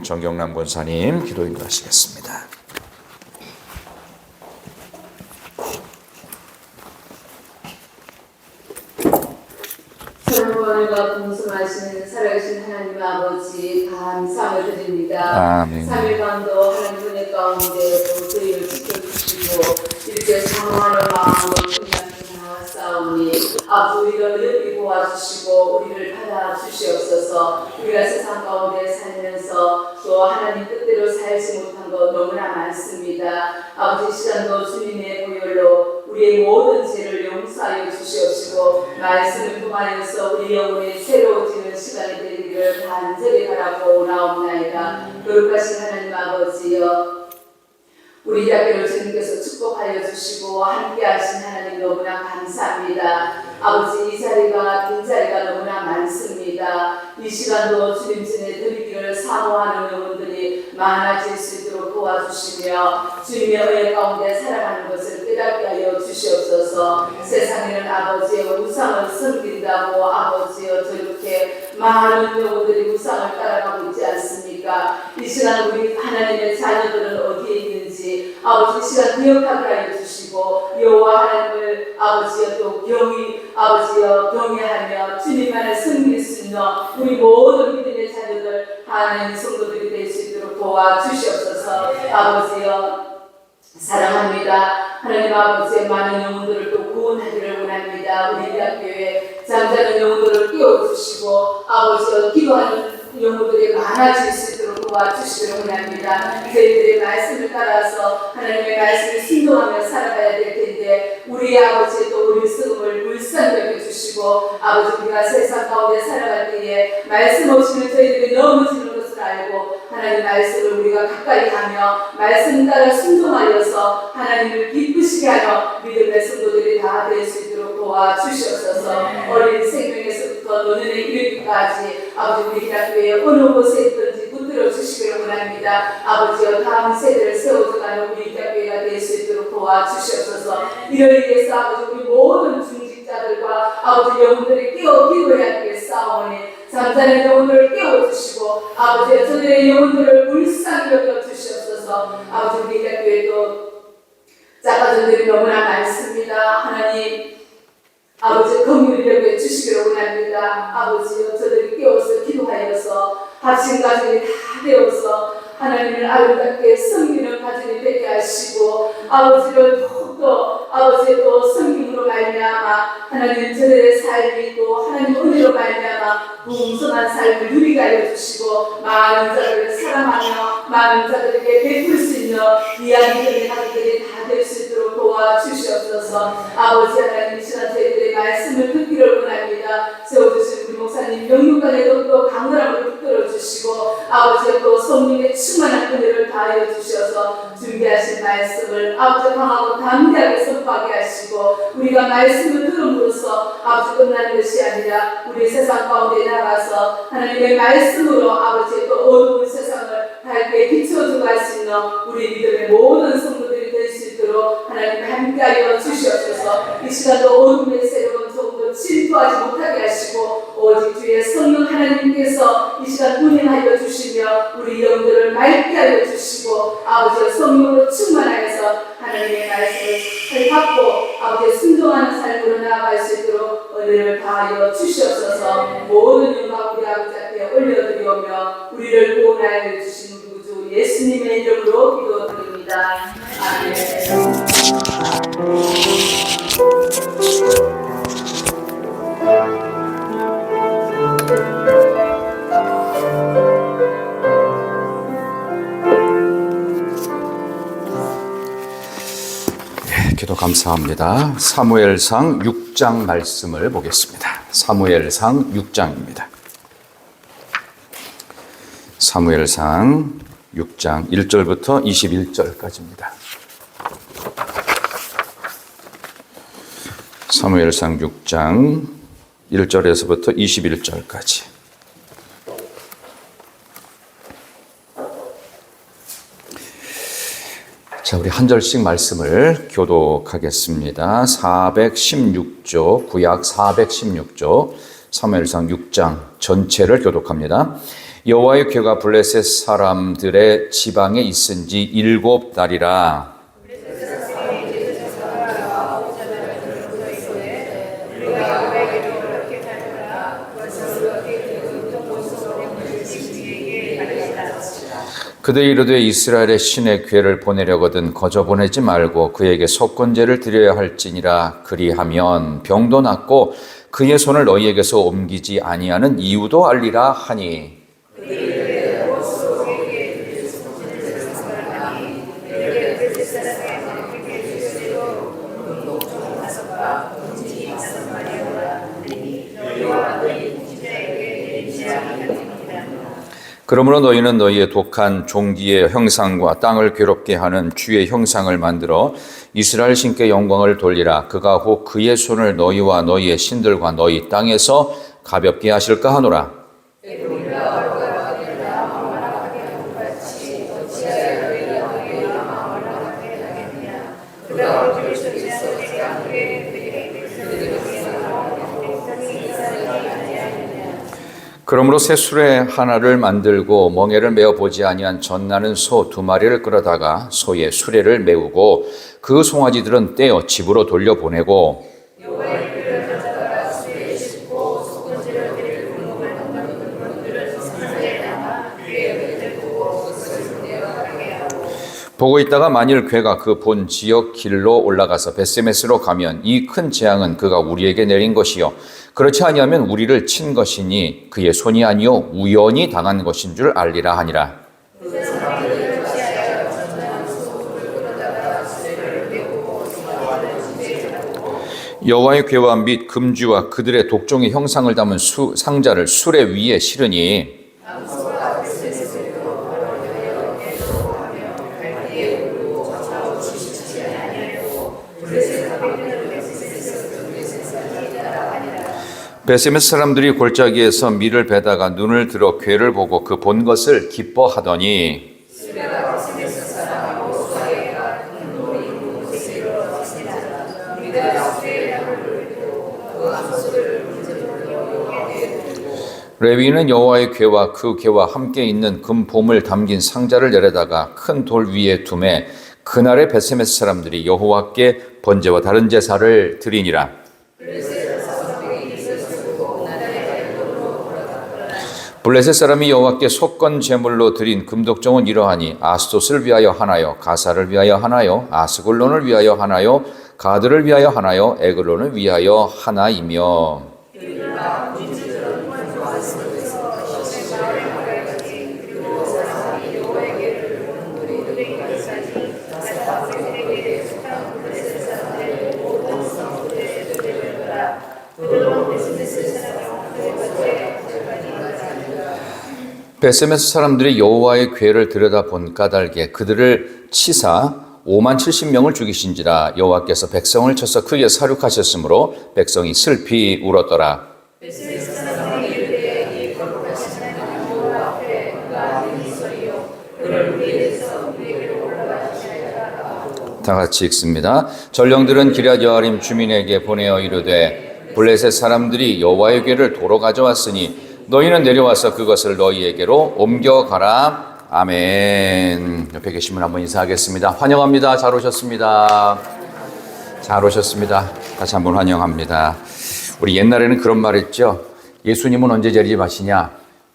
정경남 권사님 기도 인도하시겠습니다. 사랑과 공성하시는 살아계신 하나님 아버지 감사를 드립니다. 아멘. 3일간도 하나님 은혜 가운데 또 저희를 지켜주시고 이렇게 사랑하는 마음으로 끝나게 나왔사오니 아버지 우리를 넓히 도와주시고 우리를 받아주시옵소서. 우리가 세상 가운데 살면서 또 하나님 뜻대로 살지 못한 것 너무나 많습니다. 아버지 시간도 주님의 보혈로 우리의 모든 죄를 용서하여 주시옵시고 말씀을 통하여서 우리 영혼이 새로워지는 시간이 되기를 간절히 바라고 나옵나이다. 거룩하신 하나님 아버지여, 우리 학교를 주님께서 축복하여 주시고 함께 하신 하나님 너무나 감사합니다. 아버지 이 자리가 빈자리가 너무나 많습니다. 이 시간도 주님 전에 드리기를 사모하는 영혼들이 많아질 수 있도록 도와주시며 주님의 은혜 가운데 살아가는 것을 깨닫게 하여 주시옵소서. 세상에는 아버지의 우상을 섬긴다고 아버지여 저렇게 많은 영혼들이 우상을 따라가고 있지 않습니까? 이 시간 우리 하나님의 자녀들은 어디에 있는지 아버지 이 시간 기억하게 하여 주시고 여호와 하나님을 아버지여 또 아버지여 경외하며 주님만을 섬길 수 있는 우리 모든 믿음의 자녀들 하나님 성도들이 될 수 있도록 도와주시옵소서. 아버지여 사랑합니다. 하나님 아버지의 많은 영혼들을 또 구원하기를 원합니다. 우리 대학교에 잠자는 영혼들을 깨워주시고 아버지여 기도하는 영혼들이 많아질 수 있도록 도와주시기를 원합니다. 저희들의 말씀을 따라서 하나님의 말씀을 순종하며 살아가야 될 텐데 우리 아버지 또 우리 성을 불쌍히 여겨주시고 아버지 우리가 세상 가운데 살아갈 때에 말씀 없이는 저희들이 넘어지는 것을 알고 하나님 말씀을 우리가 가까이 하며 말씀 따라 순종하여서 하나님을 기쁘시게 하여 믿음의 성도들이 다 될 수 있도록 도와주시옵소서. 어린 생명에서부터 노년에 이르기까지 아버지 우리 기독교회 어느 곳에 있든지 붙들어 주시기를 원합니다. 아버지여 다음 세대를 세워져가는 우리 기독교회가 될 수 있도록 도와주시옵소서. 이를 위해서 아버지 우리 모든 중직자들과 아버지 영혼들이 깨어 기도해야 되겠사오니 잠자는 영혼들을 깨워주시고 아버지여 저들의 영혼들을 불쌍히 여겨주시옵소서. 아버지 우리 기독교회도 자가정들이 너무나 많습니다. 하나님 아버지 긍휼히 여겨 주시기를 원합니다. 아버지여 저들이 깨워서 기도하여서 합친 가정이 다 되어서 하나님을 아름답게 섬기는 가정이 되게 하시고 아버지를 더욱더 아버지의 또 섬김으로 말미암아 하나님 저들의 삶이 또 하나님 은혜로 말미암아 풍성한 삶을 누리게 하여 주시고 많은 자들을 사랑하며 많은 자들에게 베풀 수 있는 귀한 믿음의 가족들이 다 될 수 있도록 도와주시옵소서. 아버지 하나님 이 시간 저희들의 말씀을 듣기를 원합니다. 세워주신 우리 목사님 영육간에도 또 강건함을 붙들어 주시고 아버지의 또 성령의 충만한 은혜를 다하여 주셔서 준비하신 말씀을 아버지 강하고 담대하게 선포하게 하시고 우리가 말씀을 들음으로써 아버지 끝나는 것이 아니라 우리 세상 가운데 나가서 하나님의 말씀으로 아버지의 또 어두운 세상을 밝게 비춰주고 할 수 있는 우리 믿음의 모든 성도들이 될 수 있도록 하나님 함께하여 주시옵소서. 이 시간도 어둠의 세력은 조금 더 침투하지 못하게 하시고 오직 주의 성령 하나님께서 이 시간 운행하여 주시며 우리 영들을 맑게 하여 주시고 아버지의 성령으로 충만하여서 하나님의 말씀을 받고 아버지의 순종하는 삶으로 나아갈 수 있도록 은혜를 다하여 주시옵소서. 모든 영광 우리 아버지 앞에 올려드리오며 우리를 구원하여 주신 우리 구주 예수님의 이름으로 기도드립니다. 아멘. 기도 감사합니다. 사무엘상 6장 말씀을 보겠습니다. 사무엘상 6장입니다. 사무엘상 6장 1절부터 21절까지입니다. 사무엘상 6장 1절에서부터 21절까지. 자, 우리 한 절씩 말씀을 교독하겠습니다. 416조, 구약 416조, 사무엘상 6장 전체를 교독합니다. 여호와의 궤가 블레셋 사람들의 지방에 있은 지 7달이라. 그들이 이르되 이스라엘의 신의 궤를 보내려거든 거저 보내지 말고 그에게 속건제를 드려야 할지니라. 그리하면 병도 낫고 그의 손을 너희에게서 옮기지 아니하는 이유도 알리라 하니. 그러므로 너희는 너희의 독한 종기의 형상과 땅을 괴롭게 하는 주의 형상을 만들어 이스라엘 신께 영광을 돌리라. 그가 혹 그의 손을 너희와 너희의 신들과 너희 땅에서 가볍게 하실까 하노라. 그러므로 새 수레 하나를 만들고 멍에를 메어 보지 아니한 젖나는 소 2마리를 끌어다가 소의 수레를 메우고 그 송아지들은 떼어 집으로 돌려보내고 보고 있다가 만일 궤가 그 본 지역 길로 올라가서 벳세메스로 가면 이 큰 재앙은 그가 우리에게 내린 것이요 그렇지 아니하면 우리를 친 것이니 그의 손이 아니요 우연히 당한 것인 줄 알리라 하니라. 여호와의 궤와 및 금쥐와 그들의 독종의 형상을 담은 상자를 수레 위에 실으니 벳세메스 사람들이 골짜기에서 밀을 베다가 눈을 들어 궤를 보고 그 본 것을 기뻐하더니 레위인은 여호와의 궤와 그 궤와 함께 있는 금봄을 담긴 상자를 내려다가 큰 돌 위에 두매 그날의 벳세메스 사람들이 여호와께 번제와 다른 제사를 드리니라. 블레셋 사람이 여호와께 속건 제물로 드린 금독종은 이러하니 아스돗을 위하여 하나요, 가사를 위하여 하나요, 아스글론을 위하여 하나요, 가드를 위하여 하나요, 에글론을 위하여 하나이며. 벳세메스 사람들이 여호와의 궤를 들여다본 까닭에 그들을 치사 50,070명을 죽이신지라. 여호와께서 백성을 쳐서 크게 사륙하셨으므로 백성이 슬피 울었더라. 다 같이 읽습니다. 전령들은 기럇 여아림 주민에게 보내어 이르되 블레셋 사람들이 여호와의 궤를 도로 가져왔으니 너희는 내려와서 그것을 너희에게로 옮겨가라. 아멘. 옆에 계신 분 한번 인사하겠습니다. 환영합니다. 잘 오셨습니다. 잘 오셨습니다. 다시 한번 환영합니다. 우리 옛날에는 그런 말 했죠. 예수님은 언제 재림하시냐?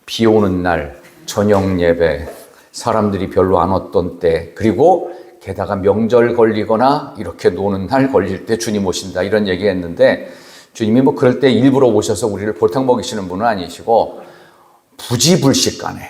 비 오는 날, 저녁 예배, 사람들이 별로 안 왔던 때, 그리고 게다가 명절 걸리거나 이렇게 노는 날 걸릴 때 주님 오신다, 이런 얘기 했는데, 주님이 뭐 그럴 때 일부러 오셔서 우리를 볼탕 먹이시는 분은 아니시고 부지불식간에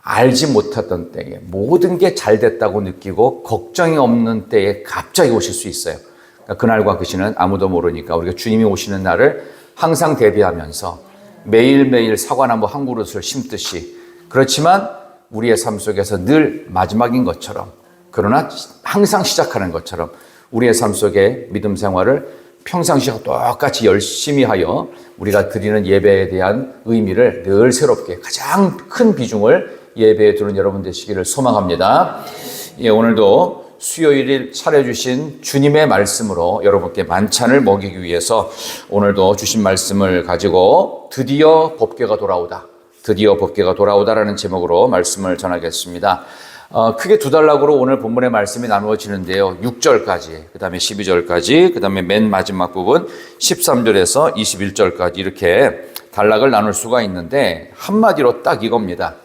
알지 못했던 때에 모든 게 잘 됐다고 느끼고 걱정이 없는 때에 갑자기 오실 수 있어요. 그러니까 그날과 그 시는 아무도 모르니까 우리가 주님이 오시는 날을 항상 대비하면서 매일매일 사과나무 한 그릇을 심듯이, 그렇지만 우리의 삶 속에서 늘 마지막인 것처럼, 그러나 항상 시작하는 것처럼 우리의 삶 속에 믿음 생활을 평상시와 똑같이 열심히 하여 우리가 드리는 예배에 대한 의미를 늘 새롭게 가장 큰 비중을 예배에 두는 여러분 되시기를 소망합니다. 예, 오늘도 수요일에 차려주신 주님의 말씀으로 여러분께 만찬을 먹이기 위해서 오늘도 주신 말씀을 가지고 드디어 법궤가 돌아오다, 드디어 법궤가 돌아오다라는 제목으로 말씀을 전하겠습니다. 크게 두 단락으로 오늘 본문의 말씀이 나누어지는데요. 6절까지, 그 다음에 12절까지, 그 다음에 맨 마지막 부분 13절에서 21절까지 이렇게 단락을 나눌 수가 있는데 한마디로 딱 이겁니다.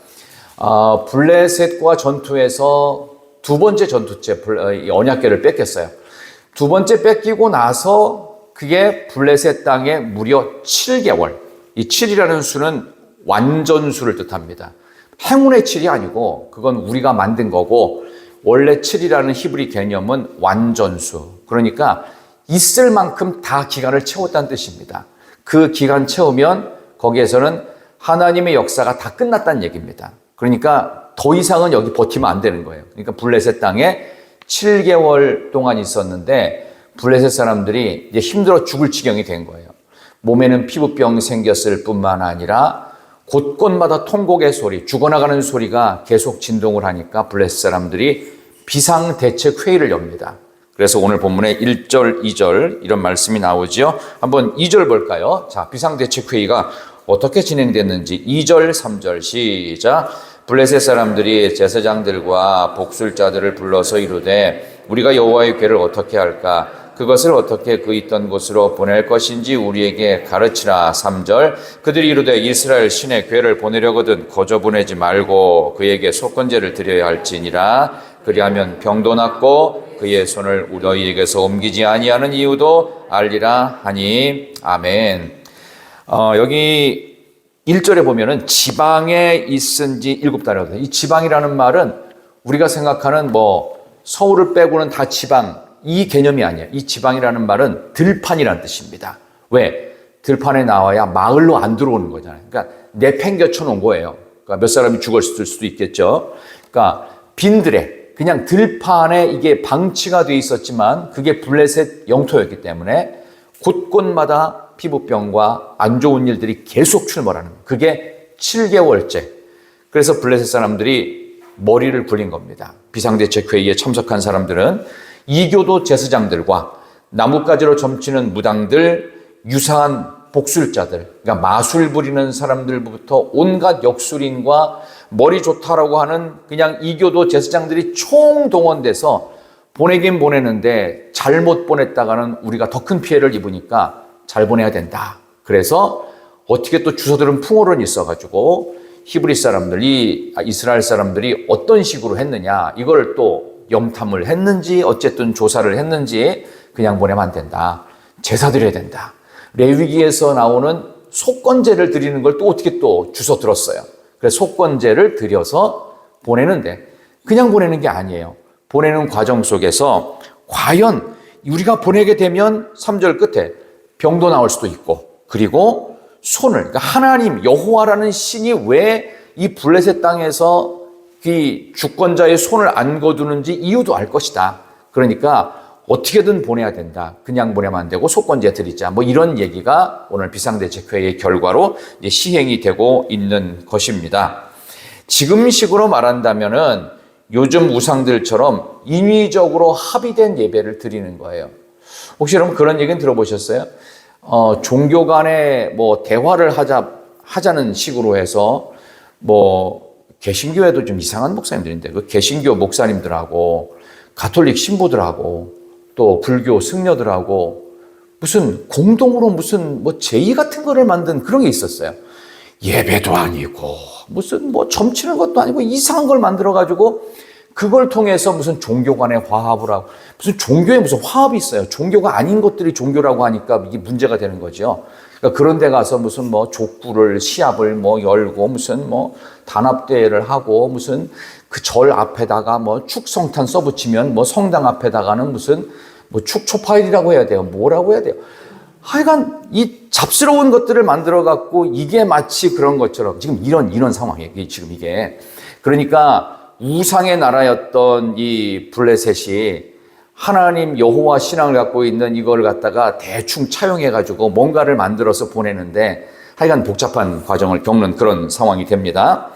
블레셋과 전투에서 두 번째 전투째 언약궤를 뺏겼어요. 두 번째 뺏기고 나서 그게 블레셋 땅에 무려 7개월. 이 7이라는 수는 완전수를 뜻합니다. 행운의 7이 아니고 그건 우리가 만든 거고, 원래 7이라는 히브리 개념은 완전수. 그러니까 있을 만큼 다 기간을 채웠다는 뜻입니다. 그 기간 채우면 거기에서는 하나님의 역사가 다 끝났다는 얘기입니다. 그러니까 더 이상은 여기 버티면 안 되는 거예요. 그러니까 블레셋 땅에 7개월 동안 있었는데 블레셋 사람들이 이제 힘들어 죽을 지경이 된 거예요. 몸에는 피부병 생겼을 뿐만 아니라 곳곳마다 통곡의 소리, 죽어나가는 소리가 계속 진동을 하니까 블레셋 사람들이 비상대책회의를 엽니다. 그래서 오늘 본문에 1절, 2절 이런 말씀이 나오죠. 한번 2절 볼까요? 자, 비상대책회의가 어떻게 진행됐는지 2절, 3절 시작. 블레셋 사람들이 제사장들과 복술자들을 불러서 이르되 우리가 여호와의 궤를 어떻게 할까? 그것을 어떻게 그 있던 곳으로 보낼 것인지 우리에게 가르치라. 3절. 그들이 이르되 이스라엘 신의 궤를 보내려거든 거저 보내지 말고 그에게 속건제를 드려야 할지니라. 그리하면 병도 낫고 그의 손을 너희에게서 옮기지 아니하는 이유도 알리라 하니. 아멘. 여기 1절에 보면은 지방에 있은 지 7달이거든요. 이 지방이라는 말은 우리가 생각하는 서울을 빼고는 다 지방, 이 개념이 아니에요. 이 지방이라는 말은 들판이라는 뜻입니다. 왜? 들판에 나와야 마을로 안 들어오는 거잖아요. 그러니까 내팽겨쳐 놓은 거예요. 그러니까 몇 사람이 죽었을 수도 있겠죠. 그러니까 빈들에, 그냥 들판에 이게 방치가 돼 있었지만 그게 블레셋 영토였기 때문에 곳곳마다 피부병과 안 좋은 일들이 계속 출몰하는 거예요. 그게 7개월째. 그래서 블레셋 사람들이 머리를 굴린 겁니다. 비상대책회의에 참석한 사람들은 이교도 제사장들과 나뭇가지로 점치는 무당들, 유사한 복술자들, 그러니까 마술 부리는 사람들부터 온갖 역술인과 머리 좋다라고 하는 그냥 이교도 제사장들이 총동원돼서 보내긴 보내는데 잘못 보냈다가는 우리가 더 큰 피해를 입으니까 잘 보내야 된다. 그래서 어떻게 또 주서들은 풍어론이 있어가지고 히브리 사람들이, 이스라엘 사람들이 어떤 식으로 했느냐, 이걸 또 염탐을 했는지 어쨌든 조사를 했는지 그냥 보내면 안 된다. 제사 드려야 된다. 레위기에서 나오는 속건제를 드리는 걸 또 어떻게 또 주워 들었어요. 그래서 속건제를 드려서 보내는데 그냥 보내는 게 아니에요. 보내는 과정 속에서 과연 우리가 보내게 되면 3절 끝에 병도 나올 수도 있고, 그리고 손을, 그러니까 하나님 여호와라는 신이 왜 이 블레셋 땅에서 이 주권자의 손을 안 거두는지 이유도 알 것이다. 그러니까 어떻게든 보내야 된다. 그냥 보내면 안 되고 속건제 드리자. 이런 얘기가 오늘 비상대책회의의 결과로 이제 시행이 되고 있는 것입니다. 지금식으로 말한다면은 요즘 우상들처럼 인위적으로 합의된 예배를 드리는 거예요. 혹시 여러분 그런 얘기는 들어보셨어요? 종교 간에 대화를 하자는 식으로 해서 개신교에도 좀 이상한 목사님들인데 그 개신교 목사님들하고 가톨릭 신부들하고 또 불교 승려들하고 무슨 공동으로 무슨 제의 같은 거를 만든 그런 게 있었어요. 예배도 아니고 무슨 점치는 것도 아니고 이상한 걸 만들어가지고 그걸 통해서 무슨 종교 간의 화합을 하고, 무슨 종교에 무슨 화합이 있어요. 종교가 아닌 것들이 종교라고 하니까 이게 문제가 되는 거죠. 그러니까 그런 데 가서 무슨 족구를, 시합을 열고 무슨 단합대회를 하고 무슨 그 절 앞에다가 축성탄 써붙이면 성당 앞에다가는 무슨 축초파일이라고 해야 돼요. 뭐라고 해야 돼요. 하여간 이 잡스러운 것들을 만들어 갖고 이게 마치 그런 것처럼 지금 이런 상황이에요. 지금 이게. 그러니까 우상의 나라였던 이 블레셋이 하나님 여호와 신앙을 갖고 있는 이걸 갖다가 대충 차용해 가지고 뭔가를 만들어서 보내는데 하여간 복잡한 과정을 겪는 그런 상황이 됩니다.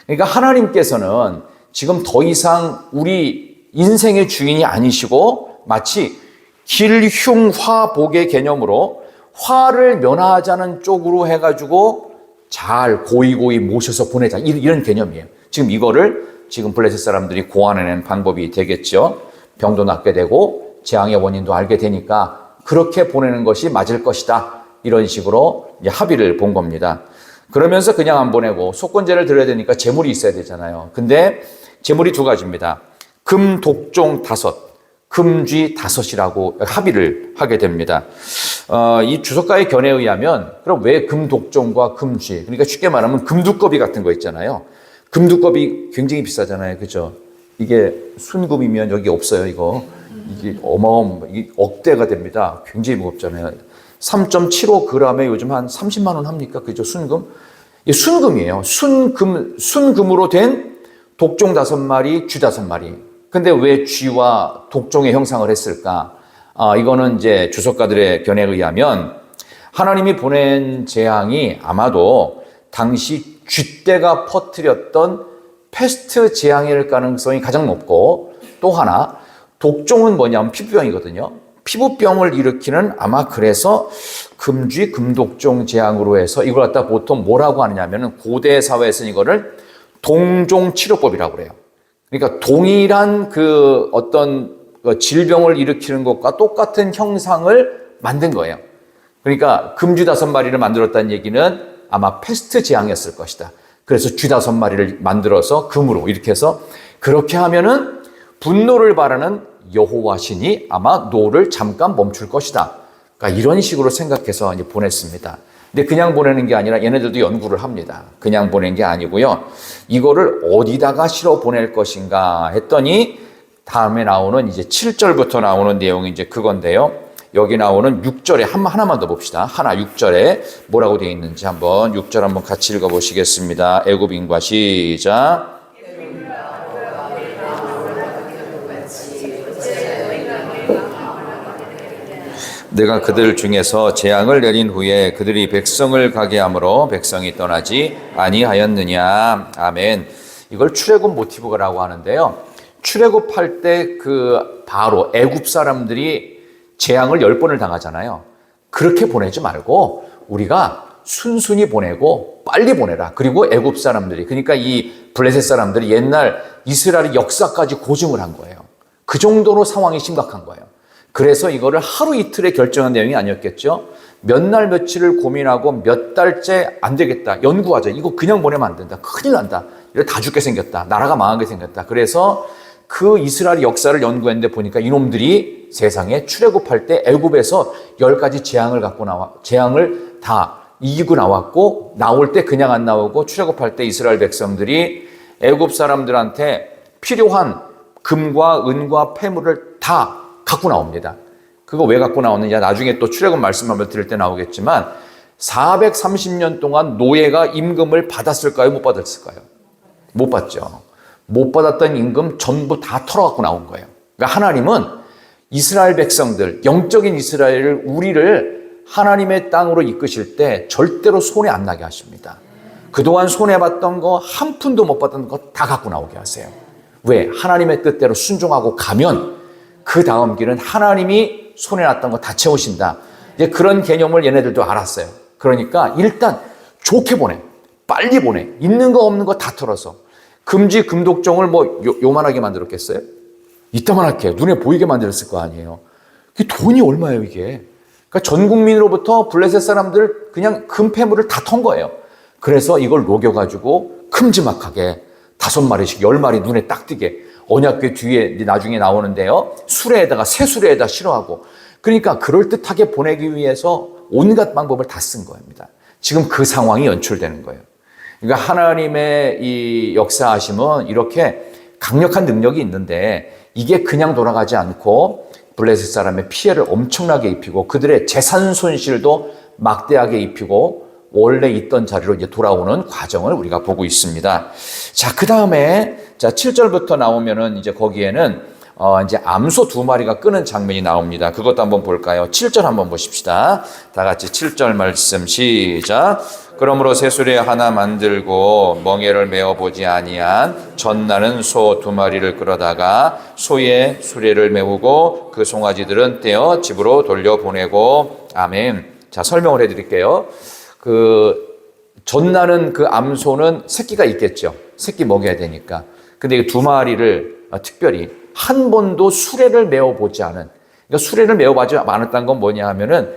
그러니까 하나님께서는 지금 더 이상 우리 인생의 주인이 아니시고 마치 길흉화복의 개념으로 화를 면하자는 쪽으로 해가지고 잘 고이고이 모셔서 보내자. 이런 개념이에요. 지금 이거를 지금 블레셋 사람들이 고안해낸 방법이 되겠죠. 병도 낫게 되고 재앙의 원인도 알게 되니까 그렇게 보내는 것이 맞을 것이다. 이런 식으로 이제 합의를 본 겁니다. 그러면서 그냥 안 보내고 속건제를 드려야 되니까 제물이 있어야 되잖아요. 근데 제물이 두 가지입니다. 금, 독종 5, 금쥐 5이라고 합의를 하게 됩니다. 이 주석가의 견해에 의하면 그럼 왜 금, 독종과 금쥐, 그러니까 쉽게 말하면 금두꺼비 같은 거 있잖아요. 금두꺼비 굉장히 비싸잖아요. 그죠? 이게 순금이면 여기 없어요. 이게 이게 억대가 됩니다. 굉장히 무겁잖아요. 3.75g에 요즘 한 30만 원 합니까? 그죠? 순금? 이게 순금이에요. 순금으로 된 독종 5마리, 쥐 5마리. 근데 왜 쥐와 독종의 형상을 했을까? 이거는 이제 주석가들의 견해에 의하면 하나님이 보낸 재앙이 아마도 당시 쥐떼가 퍼뜨렸던 패스트 재앙일 가능성이 가장 높고, 또 하나 독종은 뭐냐면 피부병이거든요. 피부병을 일으키는, 아마 그래서 금쥐, 금독종 재앙으로 해서 이걸 갖다 보통 뭐라고 하느냐면 고대 사회에서는 이거를 동종치료법이라고 그래요. 그러니까 동일한 그 어떤 질병을 일으키는 것과 똑같은 형상을 만든 거예요. 그러니까 금쥐 5마리를 만들었다는 얘기는 아마 패스트 재앙이었을 것이다. 그래서 쥐 5마리를 만들어서 금으로 이렇게 해서 그렇게 하면은 분노를 바라는 여호와 신이 아마 노를 잠깐 멈출 것이다. 그러니까 이런 식으로 생각해서 이제 보냈습니다. 근데 그냥 보내는 게 아니라 얘네들도 연구를 합니다. 그냥 보낸 게 아니고요. 이거를 어디다가 실어 보낼 것인가 했더니 다음에 나오는 이제 7절부터 나오는 내용이 이제 그건데요. 여기 나오는 6절에 하나만 더 봅시다. 6절에 뭐라고 되어 있는지 한번 6절 한번 같이 읽어보시겠습니다. 애굽인과 시작. 내가 그들 중에서 재앙을 내린 후에 그들이 백성을 가게 함으로 백성이 떠나지 아니하였느냐. 아멘. 이걸 출애굽 모티브라고 하는데요. 출애굽할 때 바로 애굽 사람들이 재앙을 10번을 당하잖아요. 그렇게 보내지 말고 우리가 순순히 보내고 빨리 보내라. 그리고 애굽 사람들이, 그러니까 이 블레셋 사람들이 옛날 이스라엘의 역사까지 고증을 한 거예요. 그 정도로 상황이 심각한 거예요. 그래서 이거를 하루 이틀에 결정한 내용이 아니었겠죠. 몇 날 며칠을 고민하고 몇 달째 안 되겠다. 연구하자. 이거 그냥 보내면 안 된다. 큰일 난다. 이래 다 죽게 생겼다. 나라가 망하게 생겼다. 그래서 그 이스라엘 역사를 연구했는데 보니까 이놈들이 세상에 출애굽할 때 애굽에서 10가지 재앙을 다 이기고 나왔고, 나올 때 그냥 안 나오고, 출애굽할 때 이스라엘 백성들이 애굽 사람들한테 필요한 금과 은과 폐물을 다 갖고 나옵니다. 그거 왜 갖고 나오느냐, 나중에 또 출애굽 말씀 한번 드릴 때 나오겠지만 430년 동안 노예가 임금을 받았을까요? 못 받았을까요? 못 받죠. 못 받았던 임금 전부 다 털어갖고 나온 거예요. 그러니까 하나님은 이스라엘 백성들, 영적인 이스라엘을, 우리를 하나님의 땅으로 이끄실 때 절대로 손해 안 나게 하십니다. 그동안 손해봤던 거, 한 푼도 못 받은 거 다 갖고 나오게 하세요. 왜? 하나님의 뜻대로 순종하고 가면 그 다음 길은 하나님이 손해났던 거 다 채우신다. 이제 그런 개념을 얘네들도 알았어요. 그러니까 일단 좋게 보내. 빨리 보내. 있는 거 없는 거 다 털어서. 금지 금독종을 요만하게 만들었겠어요? 이따만하게 눈에 보이게 만들었을 거 아니에요. 그게 돈이 얼마예요, 이게? 그러니까 전 국민으로부터 블레셋 사람들 그냥 금폐물을 다 턴 거예요. 그래서 이걸 녹여가지고 큼지막하게 5마리씩 10마리 눈에 딱 띄게 언약궤 뒤에 나중에 나오는데요. 새 수레에다 실어하고, 그러니까 그럴듯하게 보내기 위해서 온갖 방법을 다 쓴 겁니다. 지금 그 상황이 연출되는 거예요. 그러니까 하나님의 이 역사하심은 이렇게 강력한 능력이 있는데 이게 그냥 돌아가지 않고 블레셋 사람의 피해를 엄청나게 입히고 그들의 재산 손실도 막대하게 입히고 원래 있던 자리로 이제 돌아오는 과정을 우리가 보고 있습니다. 자, 그 다음에 7절부터 나오면은 이제 거기에는 이제 암소 2마리가 끄는 장면이 나옵니다. 그것도 한번 볼까요? 7절 한번 보십시다. 다 같이 7절 말씀 시작. 그러므로 새수레 하나 만들고 멍에를 메어보지 아니한 젖나는 소 2마리를 끌어다가 소의 수레를 메우고 그 송아지들은 떼어 집으로 돌려보내고. 아멘. 자, 설명을 해드릴게요. 전나는 그 암소는 새끼가 있겠죠. 새끼 먹여야 되니까. 근데 이 두 마리를 특별히 한 번도 수레를 메어보지 않은, 그러니까 수레를 메어보지 않았다는 건 뭐냐 하면은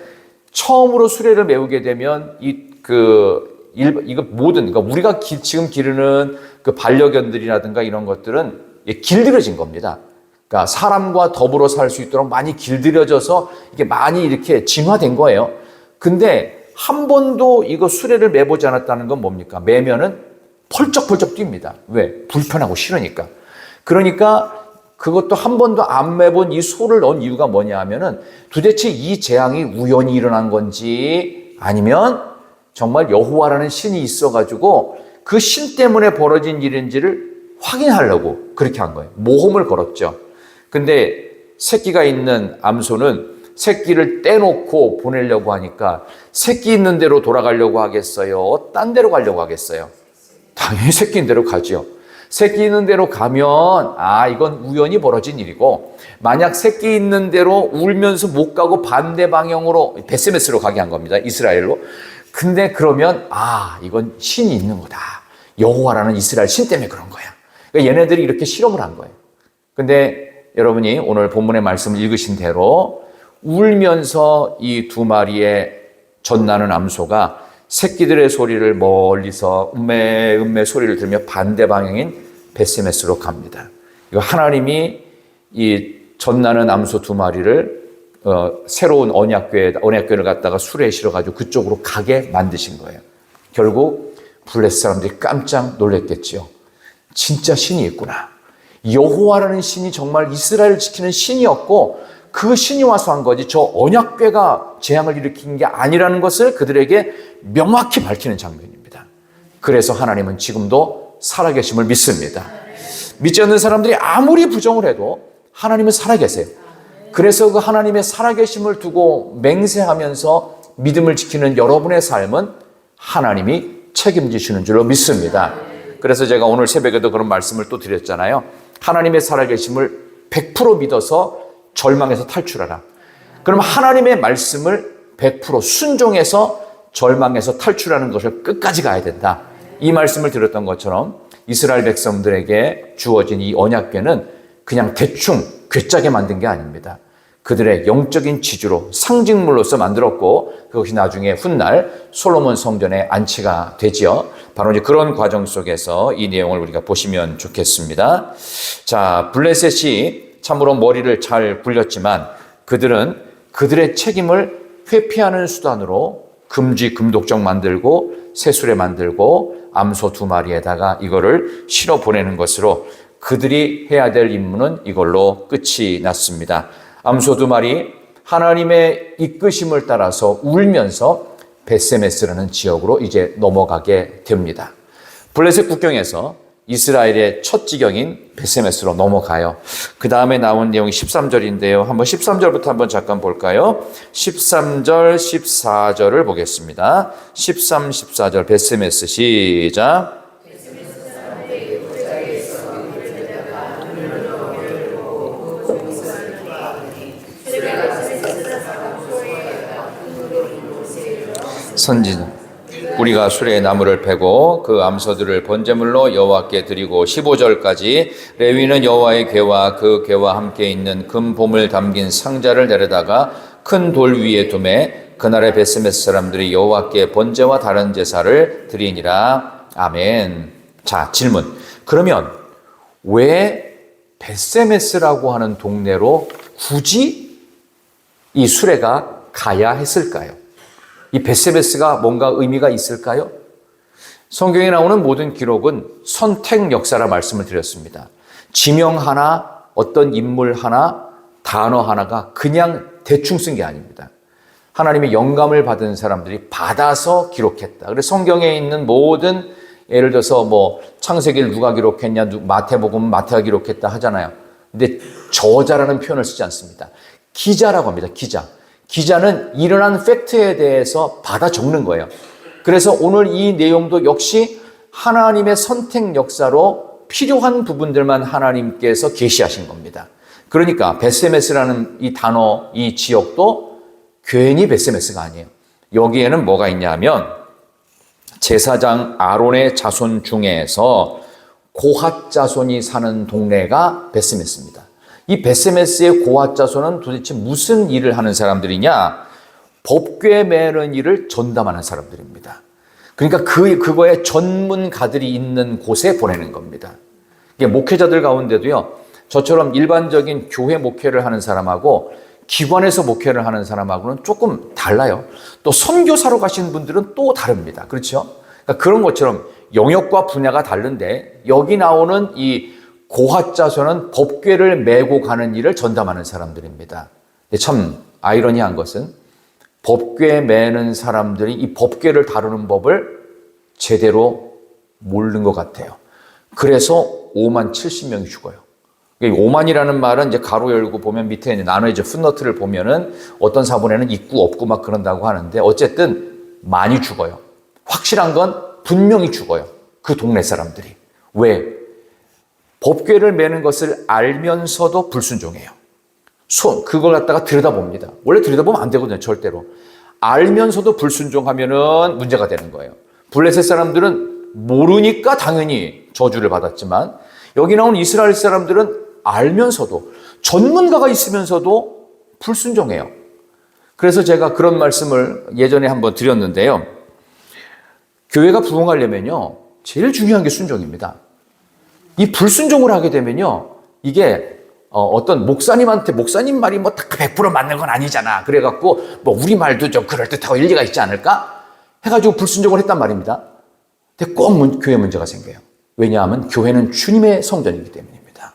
처음으로 수레를 메우게 되면 이거 모든, 그러니까 우리가 지금 기르는 그 반려견들이라든가 이런 것들은 길들여진 겁니다. 그러니까 사람과 더불어 살 수 있도록 많이 길들여져서 이게 많이 이렇게 진화된 거예요. 근데 한 번도 이거 수레를 매보지 않았다는 건 뭡니까? 매면은 펄쩍펄쩍 뜁니다. 왜? 불편하고 싫으니까. 그러니까 그것도 한 번도 안 매본 이 소를 넣은 이유가 뭐냐 하면은 도대체 이 재앙이 우연히 일어난 건지 아니면 정말 여호와라는 신이 있어가지고 그 신 때문에 벌어진 일인지를 확인하려고 그렇게 한 거예요. 모험을 걸었죠. 근데 새끼가 있는 암소는 새끼를 떼놓고 보내려고 하니까 새끼 있는 대로 돌아가려고 하겠어요? 딴 데로 가려고 하겠어요? 당연히 새끼 있는 대로 가죠. 새끼 있는 대로 가면 이건 우연히 벌어진 일이고, 만약 새끼 있는 대로 울면서 못 가고 반대 방향으로 베스메스로 가게 한 겁니다. 이스라엘로. 근데 그러면 이건 신이 있는 거다. 여호와라는 이스라엘 신 때문에 그런 거야. 그러니까 얘네들이 이렇게 실험을 한 거예요. 근데 여러분이 오늘 본문의 말씀을 읽으신 대로 울면서 이 두 마리의 젖나는 암소가 새끼들의 소리를 멀리서 음메 소리를 들으며 반대 방향인 베스메스로 갑니다. 이거 하나님이 이 젖나는 암소 두 마리를 새로운 언약궤를 갖다가 수레에 실어가지고 그쪽으로 가게 만드신 거예요. 결국 블레셋 사람들이 깜짝 놀랐겠지요. 진짜 신이 있구나. 여호와라는 신이 정말 이스라엘을 지키는 신이었고 그 신이 와서 한 거지 저 언약궤가 재앙을 일으킨 게 아니라는 것을 그들에게 명확히 밝히는 장면입니다. 그래서 하나님은 지금도 살아계심을 믿습니다. 믿지 않는 사람들이 아무리 부정을 해도 하나님은 살아계세요. 그래서 그 하나님의 살아계심을 두고 맹세하면서 믿음을 지키는 여러분의 삶은 하나님이 책임지시는 줄로 믿습니다. 그래서 제가 오늘 새벽에도 그런 말씀을 또 드렸잖아요. 하나님의 살아계심을 100% 믿어서 절망에서 탈출하라. 그럼 하나님의 말씀을 100% 순종해서 절망에서 탈출하는 것을 끝까지 가야 된다. 이 말씀을 드렸던 것처럼 이스라엘 백성들에게 주어진 이 언약궤는 그냥 대충 괴짜게 만든 게 아닙니다. 그들의 영적인 지주로 상징물로서 만들었고 그것이 나중에 훗날 솔로몬 성전에 안치가 되지요. 바로 이제 그런 과정 속에서 이 내용을 우리가 보시면 좋겠습니다. 자, 블레셋이 참으로 머리를 잘 굴렸지만 그들은 그들의 책임을 회피하는 수단으로 금독정 만들고 새수레 만들고 암소 두 마리에다가 이거를 실어 보내는 것으로 그들이 해야 될 임무는 이걸로 끝이 났습니다. 암소 두 마리 하나님의 이끄심을 따라서 울면서 베세메스라는 지역으로 이제 넘어가게 됩니다. 블레셋 국경에서 이스라엘의 첫 지경인 베세메스로 넘어가요. 그 다음에 나온 내용이 13절인데요. 한번 13절부터 한번 잠깐 볼까요? 13절, 14절을 보겠습니다. 13, 14절 베세메스 시작. 선지자 우리가 수레에 나무를 패고 그 암소들을 번제물로 여호와께 드리고 15절까지 레위는 여호와의 궤와 그 궤와 함께 있는 금보물 담긴 상자를 내려다가 큰 돌 위에 두매 그날의 베스메스 사람들이 여호와께 번제와 다른 제사를 드리니라. 아멘. 자, 질문. 그러면 왜 베세메스라고 하는 동네로 굳이 이 수레가 가야 했을까요? 이 베세메스가 뭔가 의미가 있을까요? 성경에 나오는 모든 기록은 선택 역사라 말씀을 드렸습니다. 지명 하나, 어떤 인물 하나, 단어 하나가 그냥 대충 쓴 게 아닙니다. 하나님의 영감을 받은 사람들이 받아서 기록했다. 그래서 성경에 있는 모든 예를 들어서 뭐 창세기를 누가 기록했냐, 마태복음 마태가 기록했다 하잖아요. 근데 저자라는 표현을 쓰지 않습니다. 기자라고 합니다. 기자는 일어난 팩트에 대해서 받아 적는 거예요. 그래서 오늘 이 내용도 역시 하나님의 선택 역사로 필요한 부분들만 하나님께서 계시하신 겁니다. 그러니까 베세메스라는 이 단어, 이 지역도 괜히 베세메스가 아니에요. 여기에는 뭐가 있냐 하면 제사장 아론의 자손 중에서 고핫 자손이 사는 동네가 베스메스입니다. 이 베스메스의 고핫 자손은 도대체 무슨 일을 하는 사람들이냐? 법궤 매는 일을 전담하는 사람들입니다. 그러니까 그거에 전문가들이 있는 곳에 보내는 겁니다. 이게 목회자들 가운데도요, 저처럼 일반적인 교회 목회를 하는 사람하고 기관에서 목회를 하는 사람하고는 조금 달라요. 또 선교사로 가시는 분들은 또 다릅니다. 그렇죠? 그러니까 그런 것처럼 영역과 분야가 다른데 여기 나오는 이 고핫 자손은 법궤를 메고 가는 일을 전담하는 사람들입니다. 참 아이러니한 것은 법궤 매는 사람들이 이 법궤를 다루는 법을 제대로 모르는 것 같아요. 그래서 5만 70명이 죽어요. 5만이라는 말은 이제 가로 열고 보면 밑에 나눠져 풋노트를 보면은 어떤 사본에는 있고 없고 막 그런다고 하는데 어쨌든 많이 죽어요. 확실한 건 분명히 죽어요. 그 동네 사람들이. 왜? 법궤를 매는 것을 알면서도 불순종해요. 그걸 갖다가 들여다봅니다. 원래 들여다보면 안 되거든요, 절대로. 알면서도 불순종하면은 문제가 되는 거예요. 블레셋 사람들은 모르니까 당연히 저주를 받았지만 여기 나온 이스라엘 사람들은 알면서도 전문가가 있으면서도 불순종해요. 그래서 제가 그런 말씀을 예전에 한번 드렸는데요. 교회가 부흥하려면요, 제일 중요한 게 순종입니다. 이 불순종을 하게 되면요, 이게 어떤 목사님한테 목사님 말이 뭐 딱 100% 맞는 건 아니잖아. 그래갖고 뭐 우리 말도 좀 그럴듯하고 일리가 있지 않을까? 해가지고 불순종을 했단 말입니다. 근데 꼭 교회 문제가 생겨요. 왜냐하면 교회는 주님의 성전이기 때문입니다.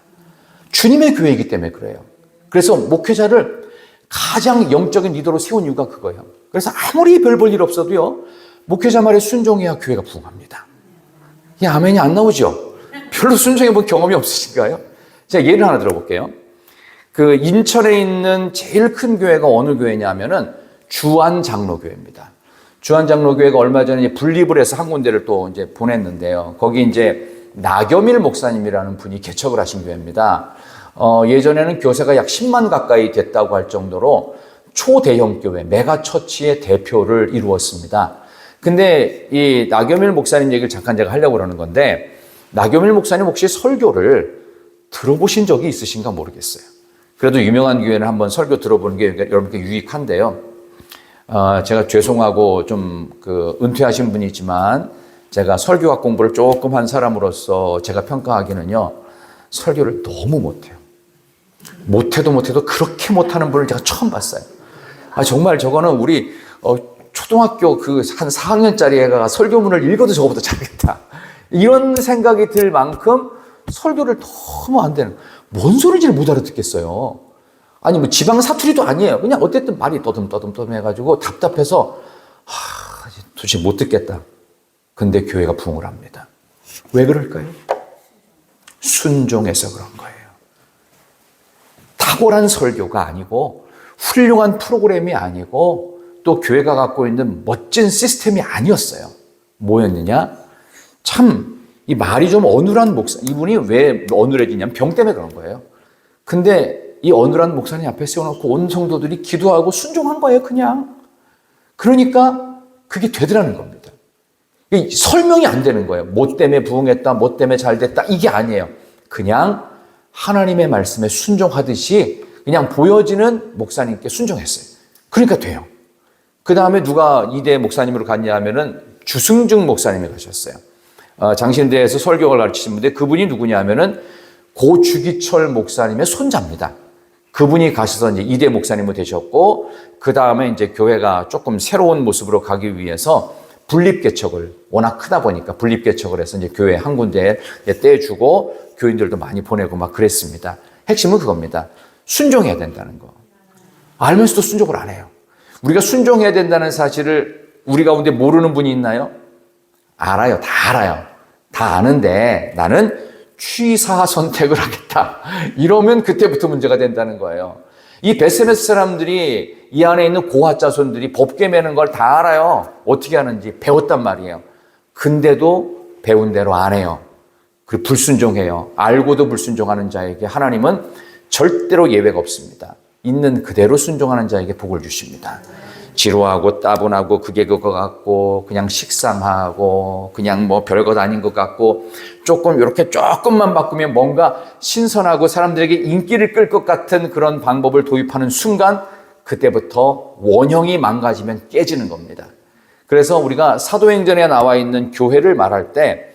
주님의 교회이기 때문에 그래요. 그래서 목회자를 가장 영적인 리더로 세운 이유가 그거예요. 그래서 아무리 별 볼 일 없어도요, 목회자 말에 순종해야 교회가 부흥합니다. 이 아멘이 안 나오죠? 별로 순종해 본 경험이 없으신가요? 제가 예를 하나 들어볼게요. 그 인천에 있는 제일 큰 교회가 어느 교회냐면은 주안장로교회입니다. 주안장로교회가 얼마 전에 분립을 해서 한 군데를 또 이제 보냈는데요. 거기 이제 나겸일 목사님이라는 분이 개척을 하신 교회입니다. 예전에는 교세가 약 10만 가까이 됐다고 할 정도로 초대형 교회, 메가처치의 대표를 이루었습니다. 근데 이 나겸일 목사님 얘기를 잠깐 제가 하려고 그러는 건데, 나겸일 목사님 혹시 설교를 들어보신 적이 있으신가 모르겠어요. 그래도 유명한 교회는 한번 설교 들어보는 게 여러분께 유익한데요. 제가 죄송하고 좀 은퇴하신 분이지만 제가 설교학 공부를 조금 한 사람으로서 제가 평가하기는요, 설교를 너무 못해요. 못해도 그렇게 못하는 분을 제가 처음 봤어요. 정말 저거는 우리 초등학교 한 4학년짜리 애가 설교문을 읽어도 저거보다 잘했다, 이런 생각이 들 만큼 설교를 너무 안 되는, 뭔 소리인지를 못 알아듣겠어요. 아니 뭐 지방 사투리도 아니에요. 그냥 어쨌든 말이 떠듬 해가지고 답답해서 도대체 못 듣겠다. 근데 교회가 부흥을 합니다. 왜 그럴까요? 순종해서 그런 거예요. 탁월한 설교가 아니고 훌륭한 프로그램이 아니고 또 교회가 갖고 있는 멋진 시스템이 아니었어요. 뭐였느냐? 참 이 말이 좀 어눌한 목사, 이분이 왜 어눌해지냐면 병 때문에 그런 거예요. 근데 이 어눌한 목사님 앞에 세워놓고 온 성도들이 기도하고 순종한 거예요, 그냥. 그러니까 그게 되더라는 겁니다. 설명이 안 되는 거예요. 뭐 때문에 부흥했다, 뭐 때문에 잘 됐다, 이게 아니에요. 그냥 하나님의 말씀에 순종하듯이 그냥 보여지는 목사님께 순종했어요. 그러니까 돼요. 그 다음에 누가 이대 목사님으로 갔냐 하면은 주승중 목사님이 가셨어요. 장신대에서 설교를 가르치신 분인데 그분이 누구냐 하면은 고 주기철 목사님의 손자입니다. 그분이 가셔서 이제 이대 목사님으로 되셨고, 그 다음에 이제 교회가 조금 새로운 모습으로 가기 위해서 분립개척을, 워낙 크다 보니까 분립개척을 해서 이제 교회 한 군데에 떼주고 교인들도 많이 보내고 막 그랬습니다. 핵심은 그겁니다. 순종해야 된다는 거. 알면서도 순종을 안 해요. 우리가 순종해야 된다는 사실을 우리 가운데 모르는 분이 있나요? 알아요. 다 알아요. 다 아는데 나는 취사 선택을 하겠다, 이러면 그때부터 문제가 된다는 거예요. 이 베스메스 사람들이, 이 안에 있는 고핫 자손들이 법궤 매는 걸 다 알아요. 어떻게 하는지 배웠단 말이에요. 근데도 배운 대로 안 해요. 그리고 불순종해요. 알고도 불순종하는 자에게 하나님은 절대로 예외가 없습니다. 있는 그대로 순종하는 자에게 복을 주십니다. 지루하고 따분하고 그게 그거 같고 그냥 식상하고 그냥 뭐 별것 아닌 것 같고 조금 이렇게 조금만 바꾸면 뭔가 신선하고 사람들에게 인기를 끌 것 같은 그런 방법을 도입하는 순간 그때부터 원형이 망가지면 깨지는 겁니다. 그래서 우리가 사도행전에 나와 있는 교회를 말할 때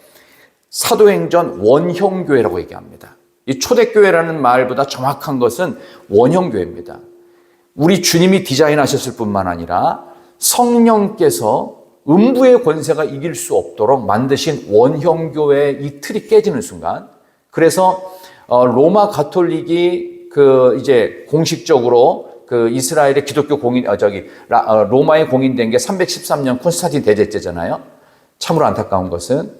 사도행전 원형교회라고 얘기합니다. 이 초대교회라는 말보다 정확한 것은 원형교회입니다. 우리 주님이 디자인하셨을 뿐만 아니라 성령께서 음부의 권세가 이길 수 없도록 만드신 원형교회의 이 틀이 깨지는 순간, 그래서 로마 가톨릭이 이제 공식적으로 이스라엘의 기독교 로마에 공인된 게 313년 콘스탄틴 대제때잖아요. 참으로 안타까운 것은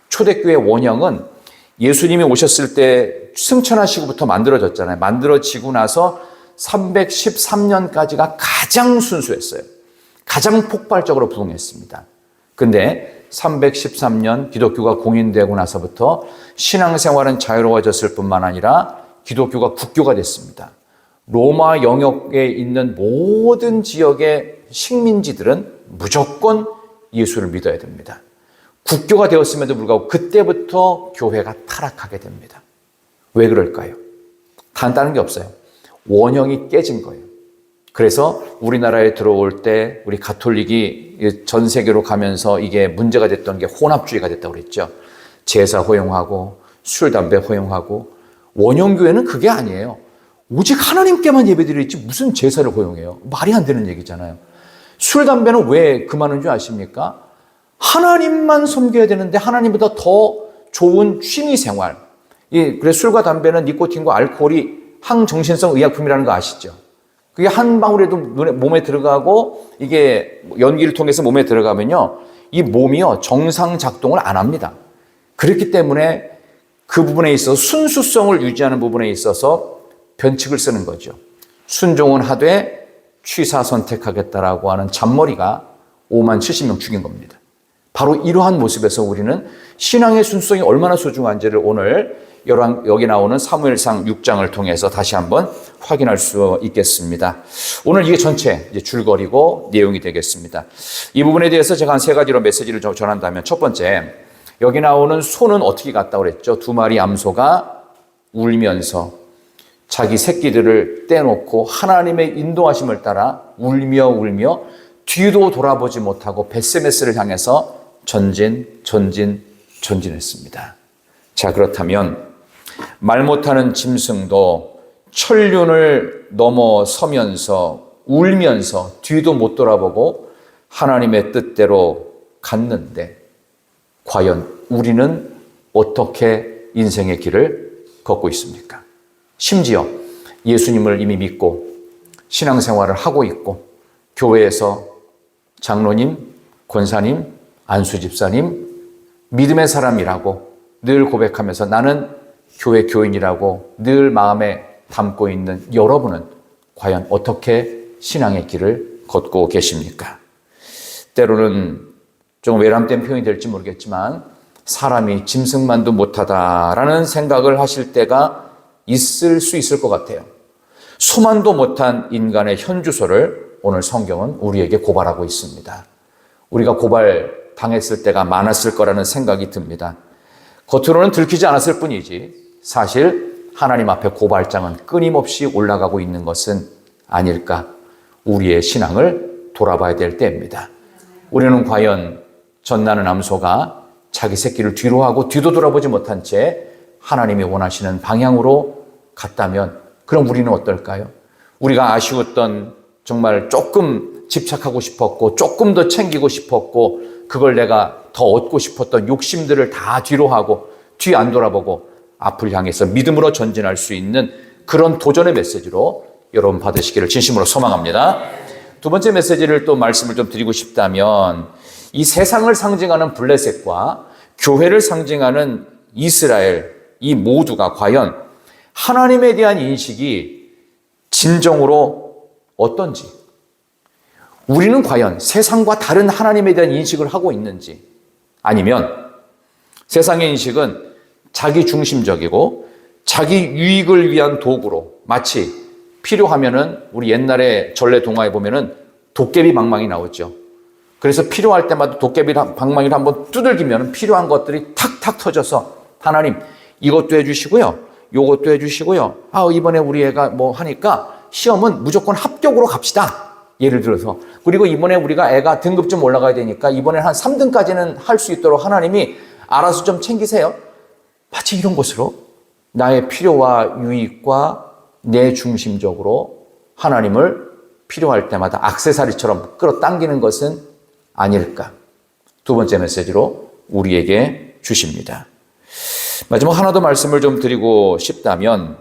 초대교회 원형은 예수님이 오셨을 때 승천하시고부터 만들어졌잖아요. 만들어지고 나서 313년까지가 가장 순수했어요. 가장 폭발적으로 부흥했습니다. 근데 313년 기독교가 공인되고 나서부터 신앙생활은 자유로워졌을 뿐만 아니라 기독교가 국교가 됐습니다. 로마 영역에 있는 모든 지역의 식민지들은 무조건 예수를 믿어야 됩니다. 국교가 되었음에도 불구하고 그때부터 교회가 타락하게 됩니다. 왜 그럴까요? 간단한 게 없어요. 원형이 깨진 거예요. 그래서 우리나라에 들어올 때 우리 가톨릭이 전 세계로 가면서 이게 문제가 됐던 게 혼합주의가 됐다고 그랬죠. 제사 허용하고 술, 담배 허용하고. 원형교회는 그게 아니에요. 오직 하나님께만 예배드리지 무슨 제사를 허용해요? 말이 안 되는 얘기잖아요. 술, 담배는 왜 그만한 줄 아십니까? 하나님만 섬겨야 되는데 하나님보다 더 좋은 취미생활. 그래서 술과 담배는 니코틴과 알코올이 항정신성 의약품이라는 거 아시죠? 그게 한 방울에도 몸에 들어가고 이게 연기를 통해서 몸에 들어가면요, 이 몸이요 정상 작동을 안 합니다. 그렇기 때문에 그 부분에 있어서 순수성을 유지하는 부분에 있어서 변칙을 쓰는 거죠. 순종은 하되 취사 선택하겠다라고 하는 잔머리가 5만 70명 죽인 겁니다. 바로 이러한 모습에서 우리는 신앙의 순수성이 얼마나 소중한지를 오늘 여기 나오는 사무엘상 6장을 통해서 다시 한번 확인할 수 있겠습니다. 오늘 이게 전체 이제 줄거리고 내용이 되겠습니다. 이 부분에 대해서 제가 한 세 가지로 메시지를 전한다면, 첫 번째, 여기 나오는 소는 어떻게 갔다고 그랬죠? 두 마리 암소가 울면서 자기 새끼들을 떼놓고 하나님의 인도하심을 따라 울며 뒤도 돌아보지 못하고 벳세메스를 향해서 전진했습니다. 자, 그렇다면 말 못하는 짐승도 천륜을 넘어서면서 울면서 뒤도 못 돌아보고 하나님의 뜻대로 갔는데, 과연 우리는 어떻게 인생의 길을 걷고 있습니까? 심지어 예수님을 이미 믿고 신앙생활을 하고 있고 교회에서 장로님, 권사님, 안수집사님, 믿음의 사람이라고 늘 고백하면서 나는 교회 교인이라고 늘 마음에 담고 있는 여러분은 과연 어떻게 신앙의 길을 걷고 계십니까? 때로는 좀 외람된 표현이 될지 모르겠지만 사람이 짐승만도 못하다라는 생각을 하실 때가 있을 수 있을 것 같아요. 소만도 못한 인간의 현주소를 오늘 성경은 우리에게 고발하고 있습니다. 우리가 고발당했을 때가 많았을 거라는 생각이 듭니다. 겉으로는 들키지 않았을 뿐이지 사실 하나님 앞에 고발장은 끊임없이 올라가고 있는 것은 아닐까. 우리의 신앙을 돌아봐야 될 때입니다. 우리는 과연 전나는 암소가 자기 새끼를 뒤로 하고 뒤도 돌아보지 못한 채 하나님이 원하시는 방향으로 갔다면 그럼 우리는 어떨까요? 우리가 아쉬웠던, 정말 조금 집착하고 싶었고 조금 더 챙기고 싶었고 그걸 내가 더 얻고 싶었던 욕심들을 다 뒤로 하고 뒤 안 돌아보고 앞을 향해서 믿음으로 전진할 수 있는 그런 도전의 메시지로 여러분 받으시기를 진심으로 소망합니다. 두 번째 메시지를 또 말씀을 좀 드리고 싶다면, 이 세상을 상징하는 블레셋과 교회를 상징하는 이스라엘, 이 모두가 과연 하나님에 대한 인식이 진정으로 어떤지, 우리는 과연 세상과 다른 하나님에 대한 인식을 하고 있는지, 아니면 세상의 인식은 자기 중심적이고 자기 유익을 위한 도구로, 마치 필요하면은 우리 옛날에 전래 동화에 보면은 도깨비 방망이 나오죠. 그래서 필요할 때마다 도깨비 방망이를 한번 두들기면 필요한 것들이 탁탁 터져서 하나님 이것도 해주시고요. 요것도 해주시고요. 이번에 우리 애가 뭐 하니까 시험은 무조건 합격으로 갑시다. 예를 들어서. 그리고 이번에 우리가 애가 등급 좀 올라가야 되니까 이번에 한 3등까지는 할 수 있도록 하나님이 알아서 좀 챙기세요. 마치 이런 것으로 나의 필요와 유익과 내 중심적으로 하나님을 필요할 때마다 액세서리처럼 끌어당기는 것은 아닐까. 두 번째 메시지로 우리에게 주십니다. 마지막 하나 더 말씀을 좀 드리고 싶다면,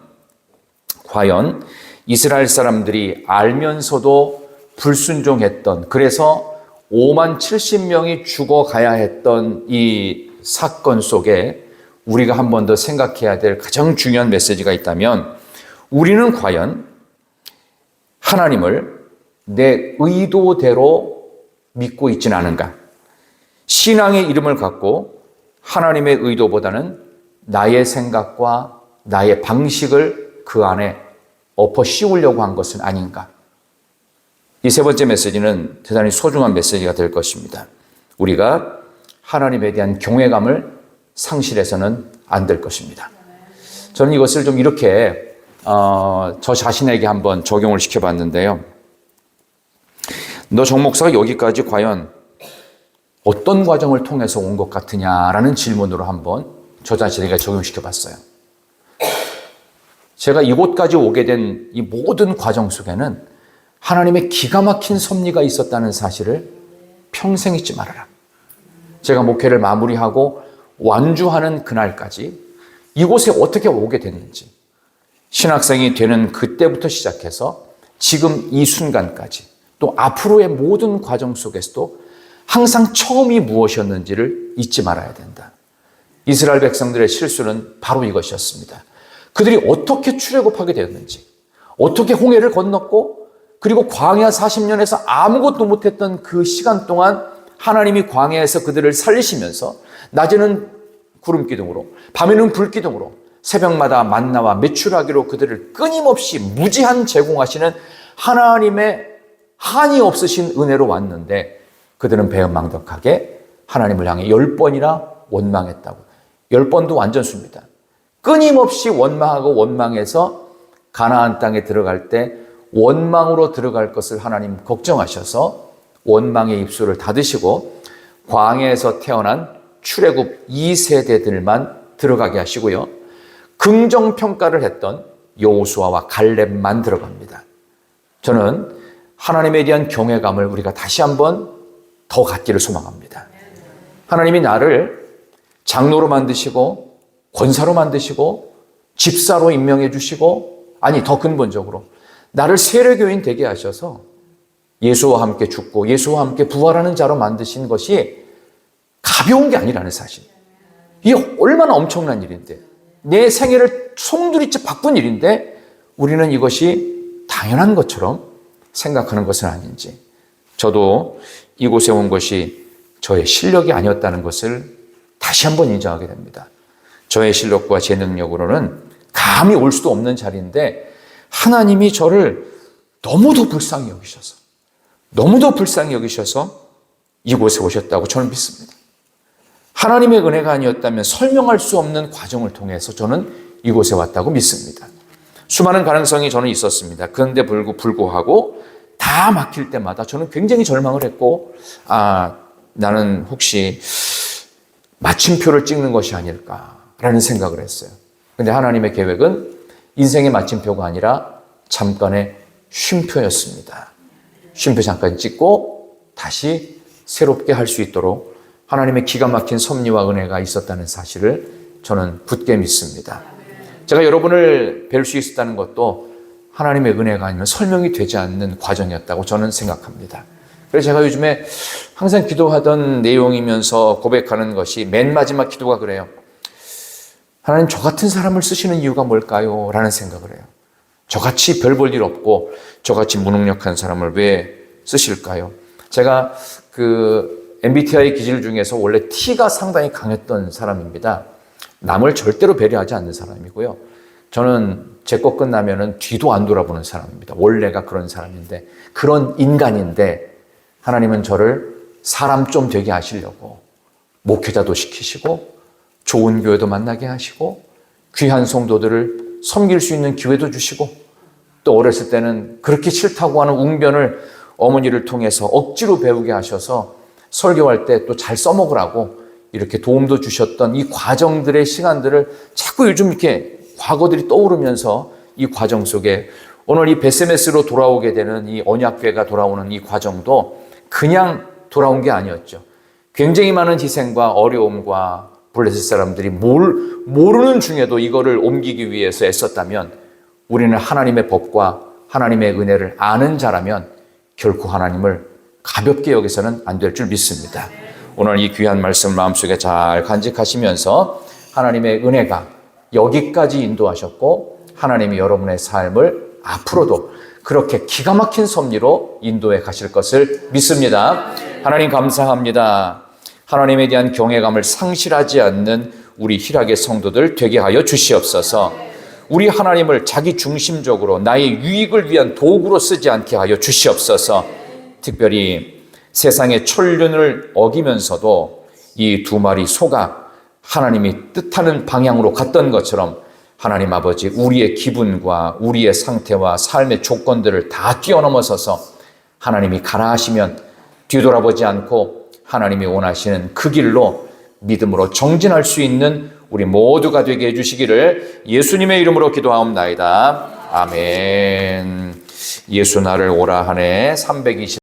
과연 이스라엘 사람들이 알면서도 불순종했던, 그래서 5만 70명이 죽어가야 했던 이 사건 속에 우리가 한 번 더 생각해야 될 가장 중요한 메시지가 있다면, 우리는 과연 하나님을 내 의도대로 믿고 있지는 않은가? 신앙의 이름을 갖고 하나님의 의도보다는 나의 생각과 나의 방식을 그 안에 엎어 씌우려고 한 것은 아닌가? 이 세 번째 메시지는 대단히 소중한 메시지가 될 것입니다. 우리가 하나님에 대한 경외감을 상실해서는 안 될 것입니다. 저는 이것을 좀 이렇게 저 자신에게 한번 적용을 시켜봤는데요. 너 정 목사가 여기까지 과연 어떤 과정을 통해서 온 것 같으냐라는 질문으로 한번 저 자신에게 적용시켜봤어요. 제가 이곳까지 오게 된 이 모든 과정 속에는 하나님의 기가 막힌 섭리가 있었다는 사실을 평생 잊지 말아라. 제가 목회를 마무리하고 완주하는 그날까지 이곳에 어떻게 오게 됐는지, 신학생이 되는 그때부터 시작해서 지금 이 순간까지, 또 앞으로의 모든 과정 속에서도 항상 처음이 무엇이었는지를 잊지 말아야 된다. 이스라엘 백성들의 실수는 바로 이것이었습니다. 그들이 어떻게 출애굽하게 되었는지, 어떻게 홍해를 건넜고, 그리고 광야 40년에서 아무것도 못했던 그 시간 동안 하나님이 광야에서 그들을 살리시면서 낮에는 구름 기둥으로, 밤에는 불 기둥으로, 새벽마다 만나와 메추라기로 그들을 끊임없이 무제한 제공하시는 하나님의 한이 없으신 은혜로 왔는데, 그들은 배은망덕하게 하나님을 향해 10번이나 원망했다고. 10번도 완전수입니다. 끊임없이 원망하고 원망해서 가나안 땅에 들어갈 때 원망으로 들어갈 것을 하나님 걱정하셔서 원망의 입술을 닫으시고 광야에서 태어난 출애굽 2세대들만 들어가게 하시고요. 긍정평가를 했던 여호수아와 갈렙만 들어갑니다. 저는 하나님에 대한 경외감을 우리가 다시 한번 더 갖기를 소망합니다. 하나님이 나를 장로로 만드시고 권사로 만드시고 집사로 임명해 주시고, 아니 더 근본적으로 나를 세례교인 되게 하셔서 예수와 함께 죽고 예수와 함께 부활하는 자로 만드신 것이 가벼운 게 아니라는 사실. 이게 얼마나 엄청난 일인데, 내 생애를 송두리째 바꾼 일인데 우리는 이것이 당연한 것처럼 생각하는 것은 아닌지, 저도 이곳에 온 것이 저의 실력이 아니었다는 것을 다시 한번 인정하게 됩니다. 저의 실력과 제 능력으로는 감히 올 수도 없는 자리인데 하나님이 저를 너무도 불쌍히 여기셔서 이곳에 오셨다고 저는 믿습니다. 하나님의 은혜가 아니었다면 설명할 수 없는 과정을 통해서 저는 이곳에 왔다고 믿습니다. 수많은 가능성이 저는 있었습니다. 그런데 불구하고 다 막힐 때마다 저는 굉장히 절망을 했고, 나는 혹시 마침표를 찍는 것이 아닐까라는 생각을 했어요. 그런데 하나님의 계획은 인생의 마침표가 아니라 잠깐의 쉼표였습니다. 쉼표 잠깐 찍고 다시 새롭게 할 수 있도록 하나님의 기가 막힌 섭리와 은혜가 있었다는 사실을 저는 굳게 믿습니다. 제가 여러분을 뵐 수 있었다는 것도 하나님의 은혜가 아니면 설명이 되지 않는 과정이었다고 저는 생각합니다. 그래서 제가 요즘에 항상 기도하던 내용이면서 고백하는 것이 맨 마지막 기도가 그래요. 하나님, 저 같은 사람을 쓰시는 이유가 뭘까요? 라는 생각을 해요. 저같이 별 볼 일 없고 저같이 무능력한 사람을 왜 쓰실까요? 제가 그 MBTI 기질 중에서 원래 T가 상당히 강했던 사람입니다. 남을 절대로 배려하지 않는 사람이고요. 저는 제 거 끝나면은 뒤도 안 돌아보는 사람입니다. 원래가 그런 사람인데, 그런 인간인데 하나님은 저를 사람 좀 되게 하시려고 목회자도 시키시고 좋은 교회도 만나게 하시고 귀한 성도들을 섬길 수 있는 기회도 주시고, 또 어렸을 때는 그렇게 싫다고 하는 웅변을 어머니를 통해서 억지로 배우게 하셔서 설교할 때 또 잘 써먹으라고 이렇게 도움도 주셨던 이 과정들의 시간들을 자꾸 요즘 이렇게 과거들이 떠오르면서 이 과정 속에 오늘 이 베세메스로 돌아오게 되는 이 언약궤가 돌아오는 이 과정도 그냥 돌아온 게 아니었죠. 굉장히 많은 희생과 어려움과 블레셋 사람들이 모르는 중에도 이거를 옮기기 위해서 애썼다면, 우리는 하나님의 법과 하나님의 은혜를 아는 자라면 결코 하나님을 가볍게 여기서는 안 될 줄 믿습니다. 오늘 이 귀한 말씀 마음속에 잘 간직하시면서 하나님의 은혜가 여기까지 인도하셨고 하나님이 여러분의 삶을 앞으로도 그렇게 기가 막힌 섭리로 인도해 가실 것을 믿습니다. 하나님 감사합니다. 하나님에 대한 경외감을 상실하지 않는 우리 희락의 성도들 되게 하여 주시옵소서. 우리 하나님을 자기 중심적으로 나의 유익을 위한 도구로 쓰지 않게 하여 주시옵소서. 특별히 세상의 천륜을 어기면서도 이 두 마리 소가 하나님이 뜻하는 방향으로 갔던 것처럼 하나님 아버지, 우리의 기분과 우리의 상태와 삶의 조건들을 다 뛰어넘어서서 하나님이 가라 하시면 뒤돌아보지 않고 하나님이 원하시는 그 길로 믿음으로 정진할 수 있는 우리 모두가 되게 해주시기를 예수님의 이름으로 기도하옵나이다. 아멘. 예수 나를 오라 하네 320